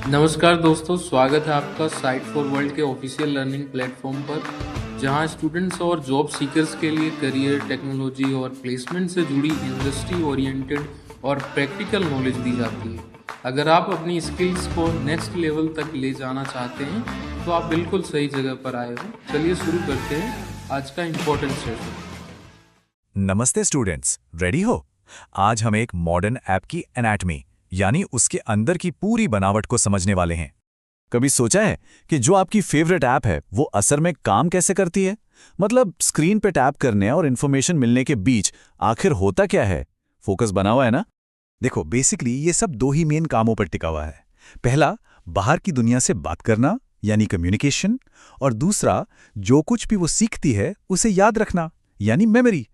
नमस्कार दोस्तों, स्वागत है आपका साइट फॉर वर्ल्ड के ऑफिशियल लर्निंग प्लेटफॉर्म पर, जहां स्टूडेंट्स और जॉब सीकर्स के लिए करियर, टेक्नोलॉजी और प्लेसमेंट से जुड़ी इंडस्ट्री ओरिएंटेड और प्रैक्टिकल नॉलेज दी जाती है। अगर आप अपनी स्किल्स को नेक्स्ट लेवल तक ले जाना चाहते हैं, तो आप बिल्कुल सही जगह पर आए हो। चलिए शुरू करते हैं आज का इम्पोर्टेंट सेशन। नमस्ते स्टूडेंट्स, रेडी हो? आज हम एक मॉडर्न ऐप की एनाटमी यानी उसके अंदर की पूरी बनावट को समझने वाले हैं। कभी सोचा है कि जो आपकी फेवरेट ऐप है वो असर में काम कैसे करती है? मतलब स्क्रीन पे टैप करने और इन्फॉर्मेशन मिलने के बीच आखिर होता क्या है? फोकस बना हुआ है ना? देखो, बेसिकली ये सब दो ही मेन कामों पर टिका हुआ है। पहला, बाहर की दुनिया से बात करना यानी कम्युनिकेशन, और दूसरा, जो कुछ भी वो सीखती है उसे याद रखना यानी मेमोरी।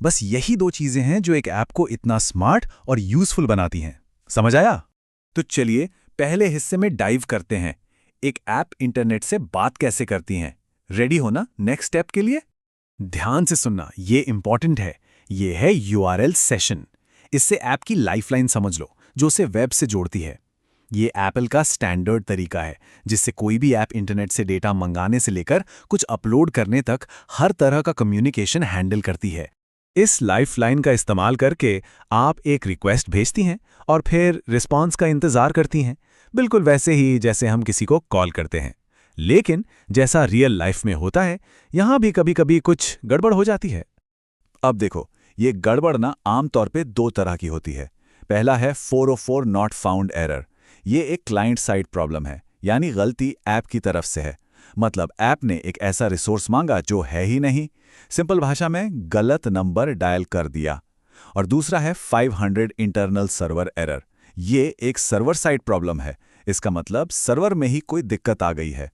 बस यही दो चीजें हैं जो एक ऐप को इतना स्मार्ट और यूजफुल बनाती हैं। समझ आया? तो चलिए पहले हिस्से में डाइव करते हैं। एक ऐप इंटरनेट से बात कैसे करती हैं। रेडी हो ना नेक्स्ट स्टेप के लिए? ध्यान से सुनना, ये इंपॉर्टेंट है। ये है यूआरएल सेशन। इससे ऐप की लाइफलाइन समझ लो, जो उसे वेब से जोड़ती है। ये एप्पल का स्टैंडर्ड तरीका है, जिससे कोई भी ऐप इंटरनेट से डेटा मंगाने से लेकर कुछ अपलोड करने तक हर तरह का कम्युनिकेशन हैंडल करती है। इस लाइफलाइन का इस्तेमाल करके आप एक रिक्वेस्ट भेजती हैं और फिर रिस्पांस का इंतजार करती हैं, बिल्कुल वैसे ही जैसे हम किसी को कॉल करते हैं। लेकिन जैसा रियल लाइफ में होता है, यहाँ भी कभी कभी कुछ गड़बड़ हो जाती है। अब देखो, ये गड़बड़ ना आमतौर पे दो तरह की होती है। पहला है 404 नॉट फाउंड एरर। ये एक क्लाइंट साइड प्रॉब्लम है, यानी गलती ऐप की तरफ से है। मतलब ऐप ने एक ऐसा रिसोर्स मांगा जो है ही नहीं। सिंपल भाषा में गलत नंबर डायल कर दिया। और दूसरा है 500 इंटरनल सर्वर एरर। ये एक सर्वर साइड प्रॉब्लम है। इसका मतलब सर्वर में ही कोई दिक्कत आ गई है।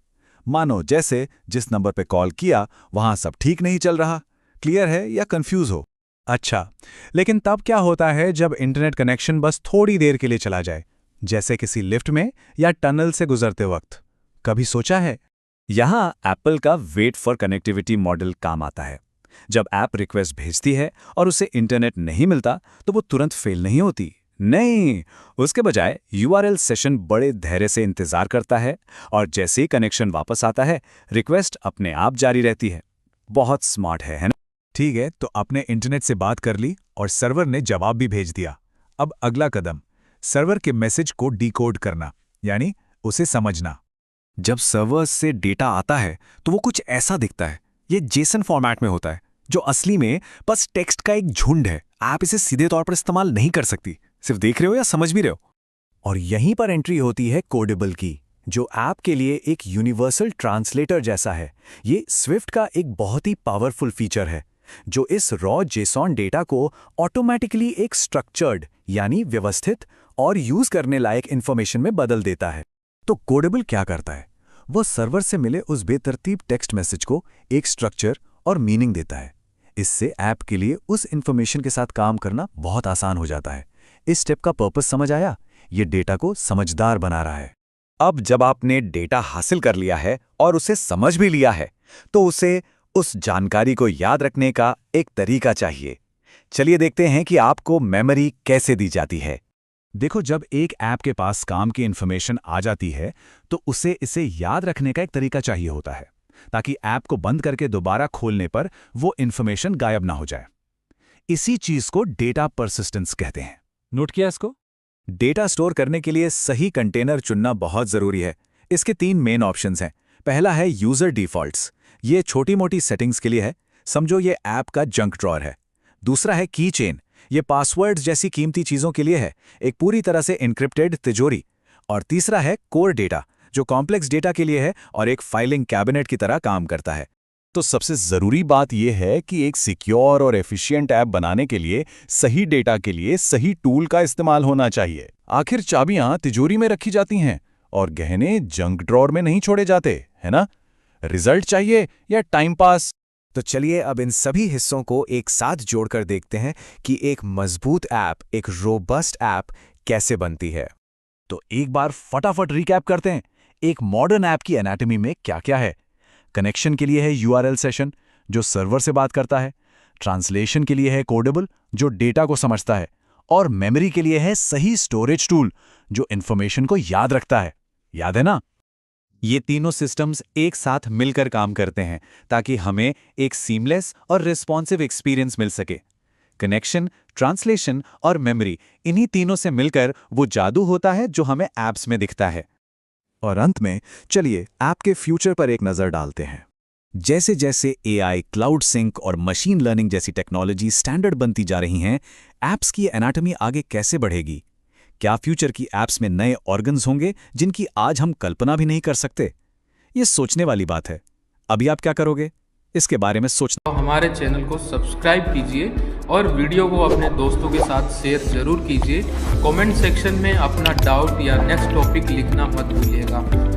मानो जैसे जिस नंबर पे कॉल किया वहां सब ठीक नहीं चल रहा। क्लियर है या कंफ्यूज हो? अच्छा, लेकिन तब क्या होता है जब इंटरनेट कनेक्शन बस थोड़ी देर के लिए चला जाए, जैसे किसी लिफ्ट में या टनल से गुजरते वक्त? कभी सोचा है? यहाँ एप्पल का वेट फॉर कनेक्टिविटी मॉडल काम आता है। जब ऐप रिक्वेस्ट भेजती है और उसे इंटरनेट नहीं मिलता, तो वो तुरंत फेल नहीं होती। नहीं, उसके बजाय यूआरएल सेशन बड़े धैर्य से इंतजार करता है, और जैसे ही कनेक्शन वापस आता है, रिक्वेस्ट अपने आप जारी रहती है। बहुत स्मार्ट है ना? ठीक है, तो आपने इंटरनेट से बात कर ली और सर्वर ने जवाब भी भेज दिया। अब अगला कदम, सर्वर के मैसेज को डिकोड करना, यानी उसे समझना। जब सर्वर से डेटा आता है तो वो कुछ ऐसा दिखता है। ये जेसन फॉर्मेट में होता है, जो असली में बस टेक्स्ट का एक झुंड है। आप इसे सीधे तौर पर इस्तेमाल नहीं कर सकती। सिर्फ देख रहे हो या समझ भी रहे हो? और यहीं पर एंट्री होती है कोडेबल की, जो ऐप के लिए एक यूनिवर्सल ट्रांसलेटर जैसा है। ये स्विफ्ट का एक बहुत ही पावरफुल फीचर है, जो इस रॉ जेसॉन डेटा को ऑटोमेटिकली एक स्ट्रक्चर्ड यानी व्यवस्थित और यूज करने लायक इंफॉर्मेशन में बदल देता है। तो कोडेबल क्या करता है? वो सर्वर से मिले उस बेतरतीब टेक्स्ट मैसेज को एक स्ट्रक्चर और मीनिंग देता है। इससे ऐप के लिए उस इंफॉर्मेशन के साथ काम करना बहुत आसान हो जाता है। इस स्टेप का पर्पस समझ आया? ये डेटा को समझदार बना रहा है। अब जब आपने डेटा हासिल कर लिया है और उसे समझ भी लिया है, तो उसे उस जानकारी को याद रखने का एक तरीका चाहिए। चलिए देखते हैं कि आपको मेमोरी कैसे दी जाती है। देखो, जब एक ऐप के पास काम की इंफॉर्मेशन आ जाती है, तो उसे इसे याद रखने का एक तरीका चाहिए होता है, ताकि ऐप को बंद करके दोबारा खोलने पर वो इंफॉर्मेशन गायब ना हो जाए। इसी चीज को डेटा परसिस्टेंस कहते हैं। नोट किया इसको? डेटा स्टोर करने के लिए सही कंटेनर चुनना बहुत जरूरी है। इसके तीन मेन ऑप्शंस हैं। पहला है यूजर डिफॉल्ट्स। ये छोटी मोटी सेटिंग्स के लिए है, समझो ये ऐप का जंक ड्रॉअर है। दूसरा है की चेन। ये पासवर्ड्स जैसी कीमती चीजों के लिए है, एक पूरी तरह से एन्क्रिप्टेड तिजोरी। और तीसरा है कोर डेटा, जो कॉम्प्लेक्स डेटा के लिए है और एक फाइलिंग कैबिनेट की तरह काम करता है। तो सबसे जरूरी बात यह है कि एक सिक्योर और एफिशिएंट ऐप बनाने के लिए सही डेटा के लिए सही टूल का इस्तेमाल होना चाहिए। आखिर चाबियां तिजोरी में रखी जाती हैं और गहने जंक ड्रॉअर में नहीं छोड़े जाते, है ना? रिजल्ट चाहिए या टाइम पास? तो चलिए अब इन सभी हिस्सों को एक साथ जोड़कर देखते हैं कि एक मजबूत ऐप, एक रोबस्ट ऐप कैसे बनती है। तो एक बार फटाफट रिकैप करते हैं। एक मॉडर्न ऐप की एनाटॉमी में क्या-क्या है? कनेक्शन के लिए है यूआरएल सेशन, जो सर्वर से बात करता है। ट्रांसलेशन के लिए है कोडेबल, जो डेटा को समझता है। और मेमोरी के लिए है सही स्टोरेज टूल, जो इंफॉर्मेशन को याद रखता है। याद है ना? ये तीनों सिस्टम्स एक साथ मिलकर काम करते हैं ताकि हमें एक सीमलेस और रिस्पॉन्सिव एक्सपीरियंस मिल सके। कनेक्शन, ट्रांसलेशन और मेमोरी, इन्हीं तीनों से मिलकर वो जादू होता है जो हमें ऐप्स में दिखता है। और अंत में चलिए ऐप के फ्यूचर पर एक नज़र डालते हैं। जैसे जैसे एआई, क्लाउड सिंक और मशीन लर्निंग जैसी टेक्नोलॉजी स्टैंडर्ड बनती जा रही हैं, ऐप्स की एनाटॉमी आगे कैसे बढ़ेगी? क्या फ्यूचर की ऐप्स में नए ऑर्गन्स होंगे जिनकी आज हम कल्पना भी नहीं कर सकते? ये सोचने वाली बात है। अभी आप क्या करोगे? इसके बारे में सोचना। तो हमारे चैनल को सब्सक्राइब कीजिए और वीडियो को अपने दोस्तों के साथ शेयर जरूर कीजिए। कमेंट सेक्शन में अपना डाउट या नेक्स्ट टॉपिक लिखना मत भूलिएगा।